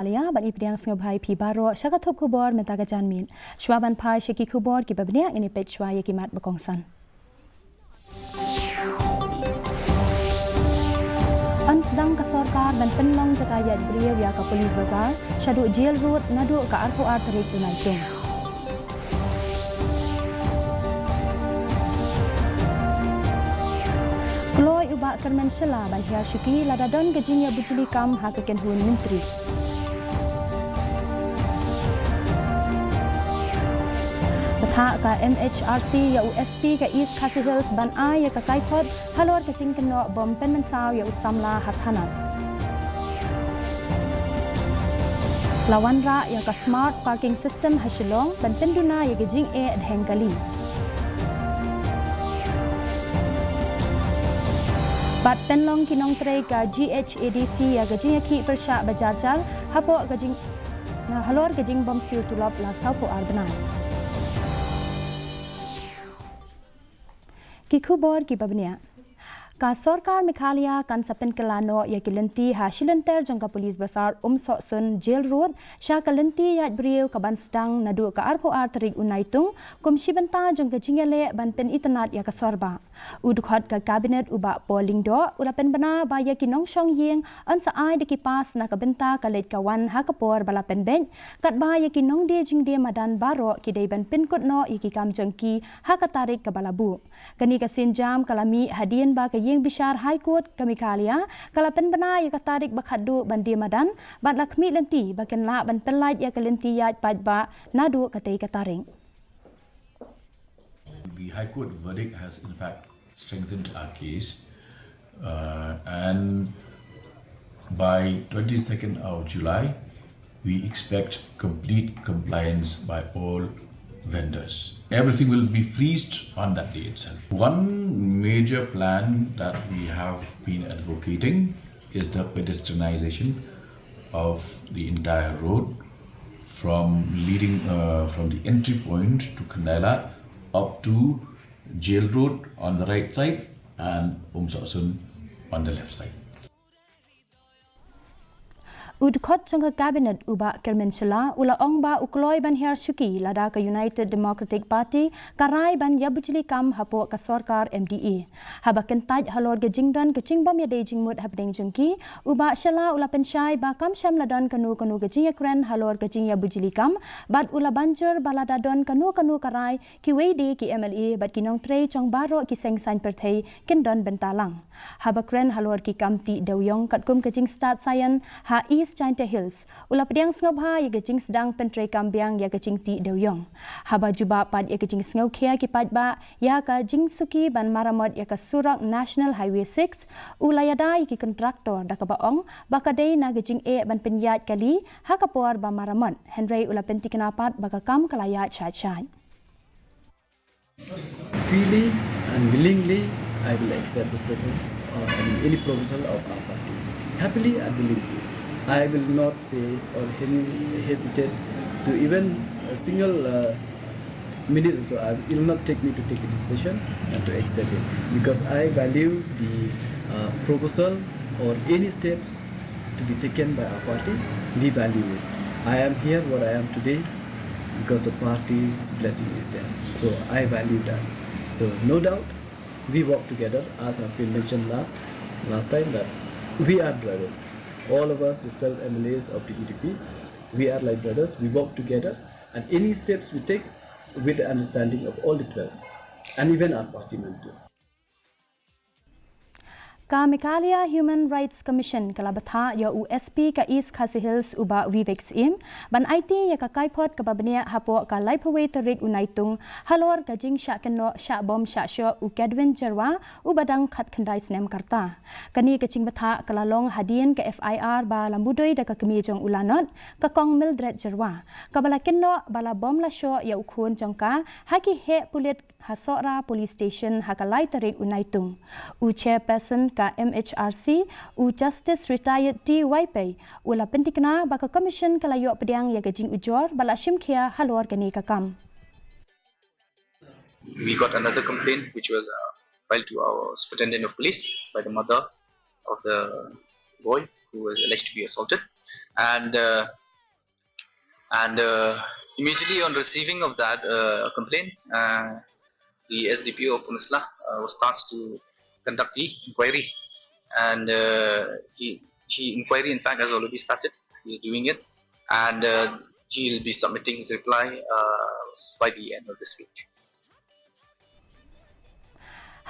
MEGHALAYA ban ipdiang sngobai pi baro shakathop khubor metaga janmin shwaban phai sheki khubor ki babnia ngini pechwa yekimat bakongsan an sedang ka sarkar dan penlong jakayat beliau ya ka polis bazar shadu jail road nadu ka arpo tarik tunaitung Kloy ubak kermenshela ban hiar shiki ladadon gajinya bujuli kam hakaken hun menteri Betha ka MHRC ya USP ka East KHASI Hills ban ai ya ka kaikot halor ka jingkeno bom penmensau ya usamla hathanat Lawan ra ya ka smart parking system hasilong ban penduna ya gajing dhengkali Bat penlong kinong tre ka GHADC ya gajing ya ki persya bajarjal hapo gajing halor gajing bom siu tulop la saupo arbanai Ki khubor ki babnia ka sarkar MEGHALAYA kan sapen kelano ya kilenti hasilenter jangka polis besar Soksun jail road sya kalenti ya brio ka ban sedang nadu ka arpo tarik unaitung komisi benta jangka jingale ban pen internet ya ka sorba udukhat ka kabinet uba polling do ulapen bana ba ya kinong shong yeng an sa ai de ki pas na ka benta ka let kawan ha ka por bala pen ben kat ba ya kinong de jing de madan baro ki dei ban pen kot no ya ki kam jangki ha ka tarik ka balabu kani ka sinjam kalami hadien ba ka yang bishar High Court ka MEGHALAYA kalapen bana ya katarik bakhadu bandi madan ban lakmi lenti baken la ban pelait ya kalenti ya padba nadu katei kataring The High Court verdict has in fact strengthened our case and by 22nd of July we expect complete compliance by all vendors. Everything will be freezed on that day itself. One major plan that we have been advocating is the pedestrianization of the entire road from the entry point to Kandala up to Jail Road on the right side and Soksun on the left side. Udkot jangka kabinet uba kermenshela ula ong ba ukloy ban hiar shuki lada ka United Democratic Party karai ban yabujili kam hapo ka sarkar MDA haba kentaj halor ge jingdan ke jingbom ya de jingmut habdeng jengki uba shela ula penshai ba kam sham ladan kanu ge jing ekren halor ge jing yabujili kam bad ula banjur balada don kanu karai ki wedi ki MLA bad kinong tre chong baro ki sengsan perthei kendon bentalang haba kren halor ki kam ti dewyong katkum ke jing start sayan ha East China Hills ula pediang sngoba ya gajing sedang pentre kambiang ya gajing ti dewyong haba juba pad ya gajing sngo khia ki padba ya ka jing suki ban maramot ya ka surak National Highway 6 ula yada ki kontraktor da ka baong bakadei na gajing ban penyat kali ha ka por ba maramot Henry ula penti kenapat baka kam kalaya chai freely and willingly I will accept the proposal or any proposal of our party happily and willingly I will not say or hesitate to even a single minute or so. It will not take me to take a decision and to accept it because I value the proposal or any steps to be taken by our party. We value it. I am here what I am today because the party's blessing is there. So I value that. So no doubt we work together as I've been mentioned last time that we are brothers. All of us, the 12 MLAs of the EDP, we are like brothers, we work together and any steps we take with the understanding of all the 12 and even our party members. Ka MEGHALAYA Human Rights Commission kalabatha ya USP ka East KHASI Hills uba Vivex im ban IT ya ka kaipot ka babnia hapo ka laiphaway tarik unaitung halor ka jing sha keno sha bom sha sho u Kedwin Jarwa ubadang khat khandai snem karta kani ka ching batha kalalong hadien ka FIR ba lambudoi da ka kemijong ulanot ka kong Mildred Jarwa ka bala keno bala bom la sho ya ukhun jongka haki he pulit Hasora Police Station hakalai tarik unaitung u chairperson ka MHRC u Justice Retired TYP ula pentikna baka commission kalayo pediang ya gajing ujor bala shimkhia halor kani kakam We got another complaint which was filed to our superintendent of police by the mother of the boy who was alleged to be assaulted. and immediately on receiving of that complaint, the SDPO of Punisla starts to conduct the inquiry, and inquiry in fact has already started. He's doing it, and he'll be submitting his reply by the end of this week.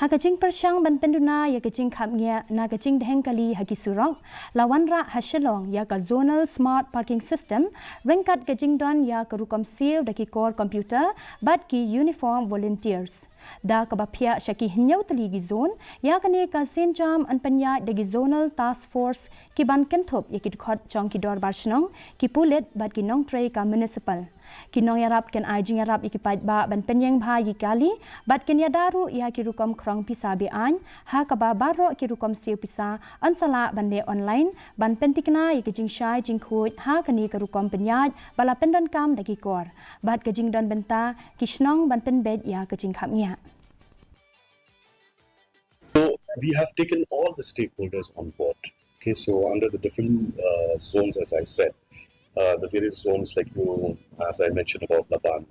Hakajing persyang ban penduna ya kajing khamnya na kajing dehengkali hagi surong lawanra hasilong ya ka zonal smart parking system ringkat kajing don ya kerukom sil daki core computer bat ki uniform volunteers da kabapia syaki hinyau teligi zone ya kani ka sinjam an panya dagi zonal task force ki ban kenthop ya ki khot chong ki dor barshnong ki pulet bat ki nong trei ka municipal kinong yarap ken ajing yarap ikipait ba ban penyeng bha yikali bat ken yadaru ya kirukom krong pisa be an ha kaba baro kirukom siu pisa ansala bande online ban pentikna yikijing shai jing khut ha kani kirukom penyaj bala pendon kam dagi kor bat kajing don benta kishnong ban penbed ya kajing khamnya. So we have taken all the stakeholders on board. Okay, so under the different zones, as I said, the various zones, like as I mentioned about Laban,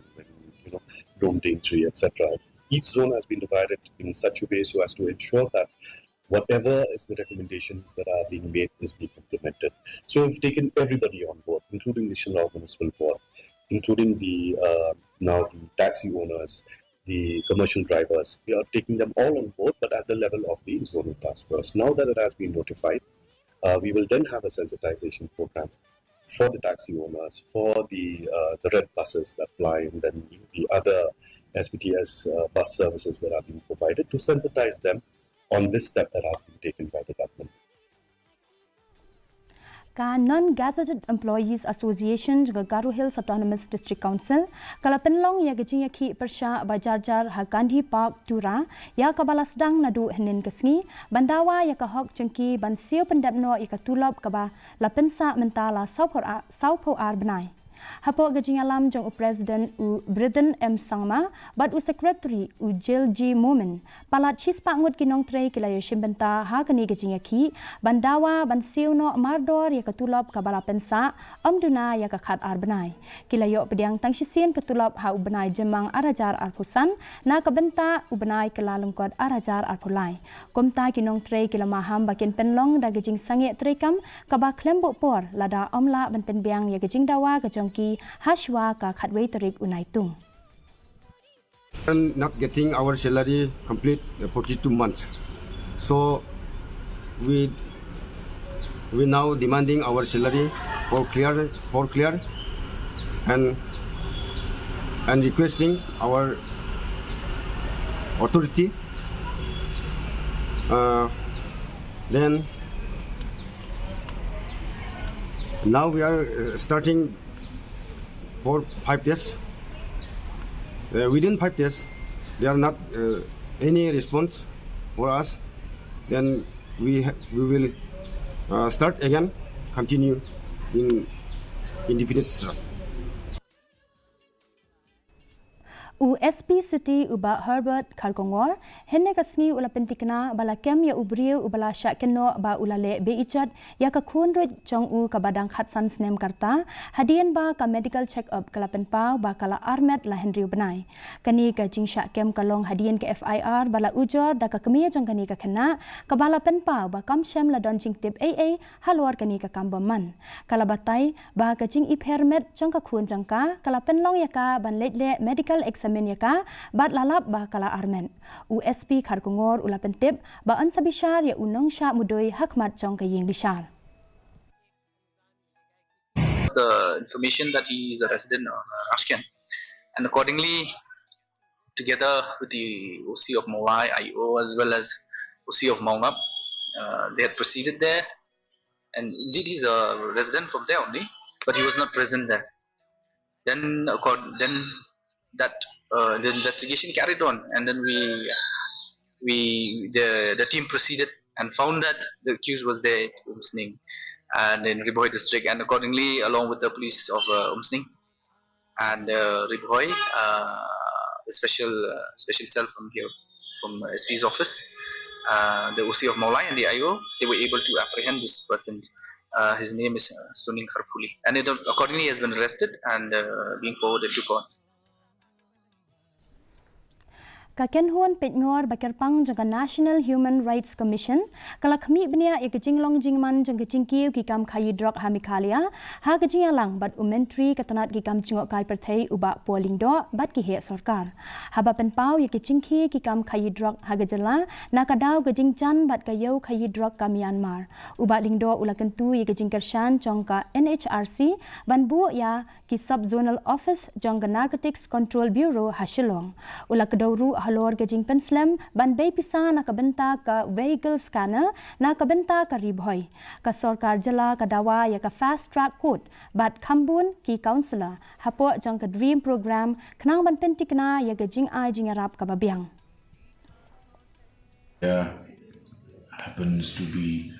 Rome Daintree, etc. Each zone has been divided in such a way so as to ensure that whatever is the recommendations that are being made is being implemented. So we've taken everybody on board, including the Shillong Municipal Board, including the now the taxi owners, the commercial drivers. We are taking them all on board, but at the level of the zonal task force. Now that it has been notified, we will then have a sensitization program for the taxi owners, for the red buses that fly, and then the other SBTS bus services that are being provided to sensitize them on this step that has been taken by the government. Ka Non-Gazetted Employees Association juga Garo Hills Autonomous District Council kala penlong ya gajing yaki persya bajarjar ha Gandhi Park Tura ya kabala sedang nadu henin kesngi bandawa ya ka hok cengki ban siu pendapno ya ka tulop kaba la pensa mentala saupo ar benai. Hapo gajing alam jong President Britain M. Sangma bat Secretary Jil G. Moment palat chispa ngut kinong trei kilayo shimbenta ha kani gajing yaki bandawa ban siu no mardor ya katulop kabala pensa amduna ya kakat arbenai kilayo pediang tangsisien katulop ha ubenai jemang arajar arpusan na kabenta ubenai kelalengkot arajar arpulai komta kinong trei kilamaham bakin penlong da gajing sange trekam kaba klembo por lada omla ban penbiang ya gajing dawa gajong ki Hashwa ka khatwei tarik unaitung. And not getting our salary complete 42 months. So we now demanding our salary for clear and requesting our authority. Then now we are starting for 5 days. Within 5 days, there are not any response for us. Then we will start again, continue in indefinite strike. USP City uba Herbert Khalkongor henne kasni ula pentikna bala kem ya ubriu ubala syakeno ba ulale beichat ya ka khunro jong u ka badang khatsan snem karta hadian ba ka medical check up kala penpau ba kala armet la henry benai kani ka jing syakem kalong hadian ke FIR bala ujor da ka kemia jong kani ka khana ka bala penpau ba kam syam la don jing tip AA halwar kani ka kambaman kala batai ba ka jing impairment jong ka khun jang ka kala penlong ya ka ban le medical Menyaka bat lalap ba kala armen USP Khalkongor ula pentip ba an sabishar ya unong sya mudoi hakmat jong kaying bishar. The information that he is a resident of Ashken, and accordingly, together with the OC of Mawai, IO, as well as OC of Maungap, they had proceeded there, and indeed he's a resident from there only, but he was not present there. Then the investigation carried on, and then the team proceeded and found that the accused was there at Umsning and in Riboy district, and accordingly, along with the police of Umsning and Riboy, the special cell from here, from SP's office, the OC of Maulai and the IO, they were able to apprehend this person His name is Sunil Kharpuli, and accordingly he has been arrested and being forwarded to court. Kaken huan petngor bakerpang jangka National Human Rights Commission kalakmi benia ya kecing long jingman jang kecing kiu ki kam khayi drug ha MEGHALAYA ha kecing alang bat umentri katanat ki kam cingok kai perthai uba polling do bat ki he sarkar haba penpau ya kecing ki kam khayi drug ha gejala na kadau kecing chan bat kayau khayi drug ka Myanmar uba lingdo ulakentu ya kecing kershan jangka NHRC banbu ya ki sub zonal office jangka Narcotics Control Bureau ha Shillong ulakadawru halor gajing penslam ban bay pisa na kabenta ka vehicle scanner na kabenta ka ribhoy ka sarkar jala ka dawa ya ka fast track court bat khambun ki counselor hapo jang ka dream program knang ban pentikna ya gajing ai jing arab ka babiang happens to be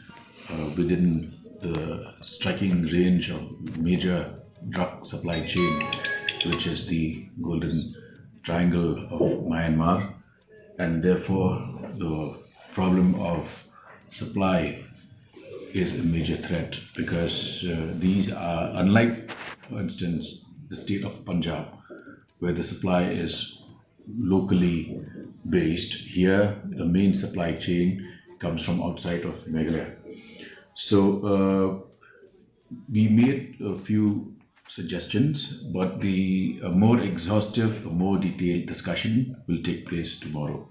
within the striking range of major drug supply chain, which is the Golden Triangle of Myanmar, and therefore the problem of supply is a major threat because these are unlike, for instance, the state of Punjab, where the supply is locally based. Here the main supply chain comes from outside of Meghalaya. So we made a few suggestions, but the more exhaustive, more detailed discussion will take place tomorrow.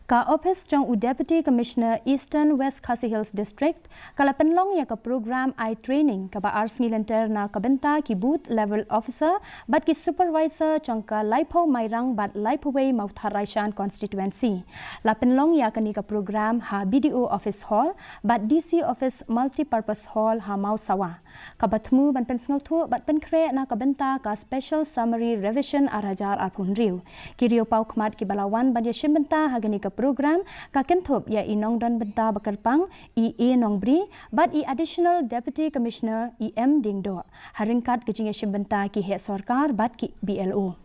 Ka office jang Deputy Commissioner Eastern West KHASI Hills District kala penlong ya ka program I training ka ba ars ngilenter na kabenta ki booth level officer bat ki supervisor jangka Laipo Mairang bat Laipoway Mautharaisan constituency la penlong ya kani ka program ha BDO office hall bat DC office multi-purpose hall ha Mausawa ka batmu ban pensngau thu bat penkre na kabenta ka special summary revision arajar arpunriu kirio pau khmat ki balawan ban ya shimbenta ha gani ka program ka kenthop ya inong dan benta bakarpang EA Nongbri but additional Deputy Commissioner EM Dingdo haringkat kejing shimbenta ki he sarkar bat ki BLO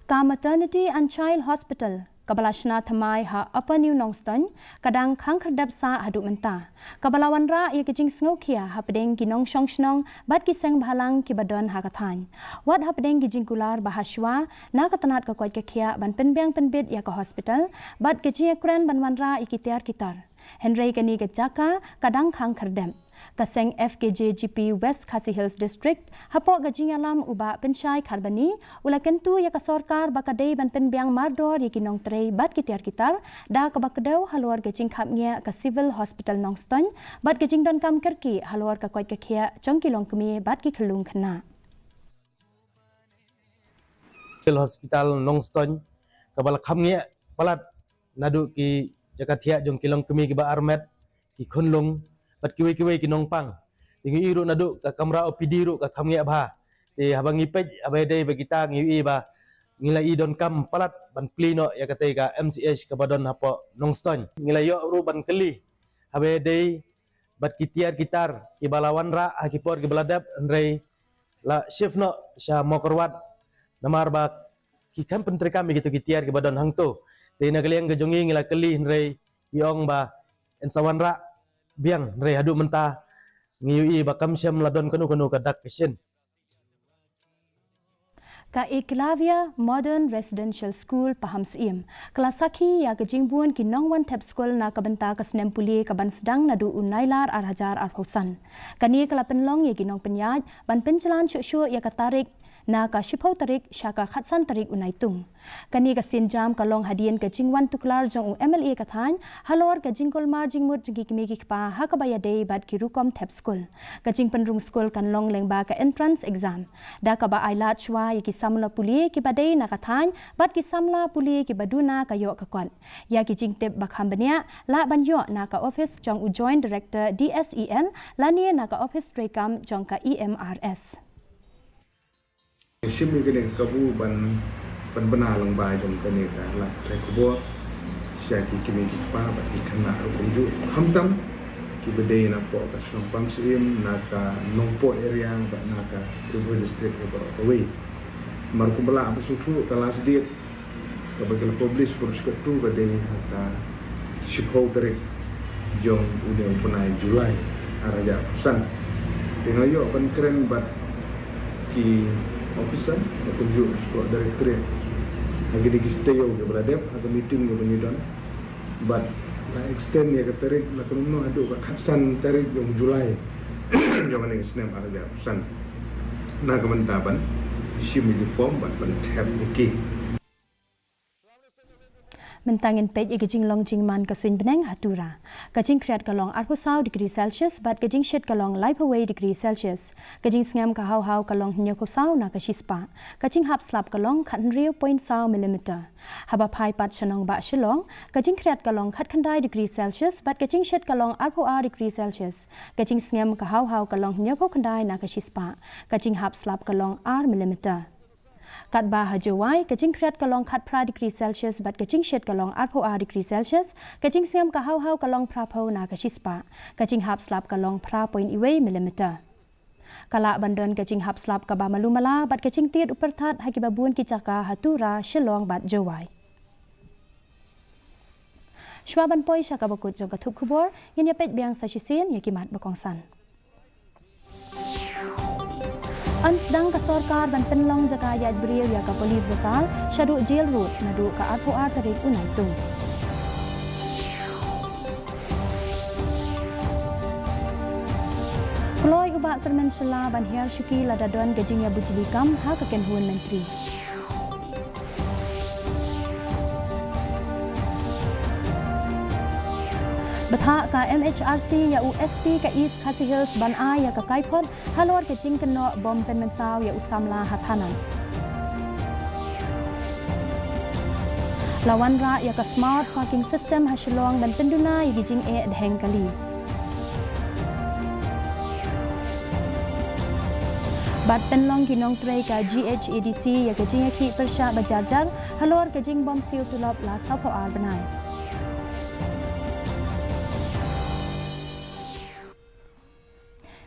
ka maternity and child hospital Kabalashna thamai ha Upper New Nongston kadang khang khardap sa hadu menta kabalawan ra ye kijing sngokia ha pedeng kinong shongshnong bat ki seng bhalang ki badon ha kathan wat ha pedeng kijing kular bahashwa na katanat ka kwai kekhia ban penbeng penbit ya ka hospital bat kijing kren ban wanra ikitiar kitar Henry kani ke jaka kadang khang khardam kaseng FKJ GP West KHASI Hills District hapo gajing alam uba pensyai kharbani ula kentu ya ka sarkar bakadei ban penbiang mardor ya kinong trei bat kitiar kitar da ka bakadau halwar gajing khapngia ka civil hospital Nongston bat gajing don kam kerki halwar ka koi ka khia chongkilong kemi bat ki khlung khna civil hospital Nongston ka bal khapngia palat nadu ki jakathia jongkilong kemi ki ba armet ki khunlung bat kiwe kinong pang tingi iru nadu ka kamera OPD ru ka khamngia bha ti habang ipej abai dei bagita ngi ba ngilai don kam palat ban plino ya katai ka MCH ka badon hapo Nongston ngilai yo ru ban keli abai dei bat kitiar kitar ki balawan ra akipor ki baladap rei la shift no sha mokorwat namar ba ki kam pentri kami gitu kitiar ki badon hangto ti nagaliang gajongi ngila keli rei yong ba ensawan ra biang rei hadu menta ngiui bakam syam ladon kanu kadak kishin ka Eklavia Modern Residential School Paham Sim kelasaki ya kejingbuan ki nongwan tap school na kabenta ka snem puli ka ban sedang nadu unailar arhajar arhosan kani kala penlong ya kinong penyaj ban penjalan syuk ya katarik na ka shipau tarik syaka khatsan tarik unaitung kani ka sinjam kalong hadian ka jingwan tuklar jong MLA kathan halor ka jingkol mar jingmut jingi kimi ki pa hakabaya dei bat ki rukom tap school ka jing penrung school kan long lengba ka entrance exam da ka ba ailat chwa ki samla puli ki badei na kathan bat ki samla puli ki baduna ka yo ka kon ya ki jing tep bakham bania la ban yo na ka office jong u joint director DSEN lani na ka office rekam jong ka EMRS Sim ni kabu ban benar lang ba jom kani ka la rekubo syaki kimi ki pa ba ki kana kunju hamtam ki bedai na po ka snom pam sim na ka nongpo area ba na ka river district ba away mar kumbala abu sutu kala sedit Kapag publish purus ka tu badai hata shikho tarik jong udah punai Julai araja pesan. Dengan yo akan keren bat ki officer ataupun juga sekolah direktur. Lagi di stay yo ke beladep atau meeting ke penyidon. But la extend ya ke tarik la kuno adu ka khasan tarik jong Julai. Jong ni snem araja pesan. Na kemantaban shimi di form bat ban tab iki. Mentangin pej gajing long jing man kasuin beneng hatura. Gajing kreat kalong 40 degree Celsius bat gajing shit kalong live away degree Celsius. Gajing ngam ka hau kalong nyokosau na kashispa. Gajing hap slap kalong khat riu 0.0 mm. Haba pai pat shanong ba shilong. Gajing kreat kalong khat khandai degree Celsius bat gajing shit kalong 40 degree Celsius. Gajing ngam ka hau kalong nyoko khandai na kashispa. Gajing hap slap kalong mm. Kat ba hajawai kajing kreat kalong khat pra degree Celsius bat kajing shet kalong 40 degree Celsius kajing siam ka hau kalong pra pho na kashispa kajing hap slap kalong pra 0.2 mm. Kala bandon kajing hap slap ka ba malumala bat kajing tiet uperthat hakibabun kicaka hatura shilong bat jawai. Shwaban poi sha ka bakut jong ka thup khubor yin ya pet biang sa shisin yakimat bakongsan. Ansdang ka sarkar ban penlong jaka yat beriu ya ka polis besar syadu jail road nadu ka RPR tarik unai tu. Kloi ubak kermen sela ban hiar syuki ladadon gajing ya bujilikam ha ka kenhuan menteri. Betha ka MHRC ya USP ka East KHASI Hills ban A ya ka Kaipot halor ke jing keno bom pen mensau ya usamla hatanan. Lawan ra ya ka smart parking system hasilong ban penduna ya jing e dheng kali. Bat penlong kinong tray ka GHADC ya ka jing ki persya bajarjar halor ke jing bom sil tulop la sapo ar banai.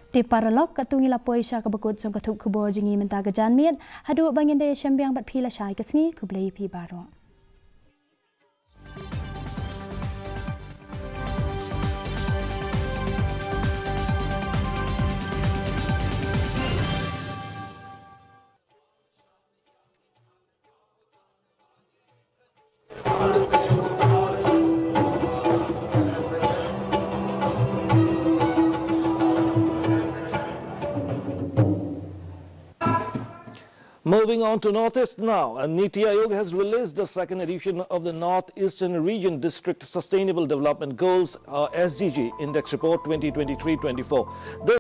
Ti paralok katungi lapoi sya ka bakut song katuk kubor jingi menta ka janmiet hadu bangin de syambiang bat phila syai kasni kublai pi baro. Moving on to Northeast now, Niti Aayog has released the second edition of the Northeastern Region District Sustainable Development Goals SDG Index Report 2023-24.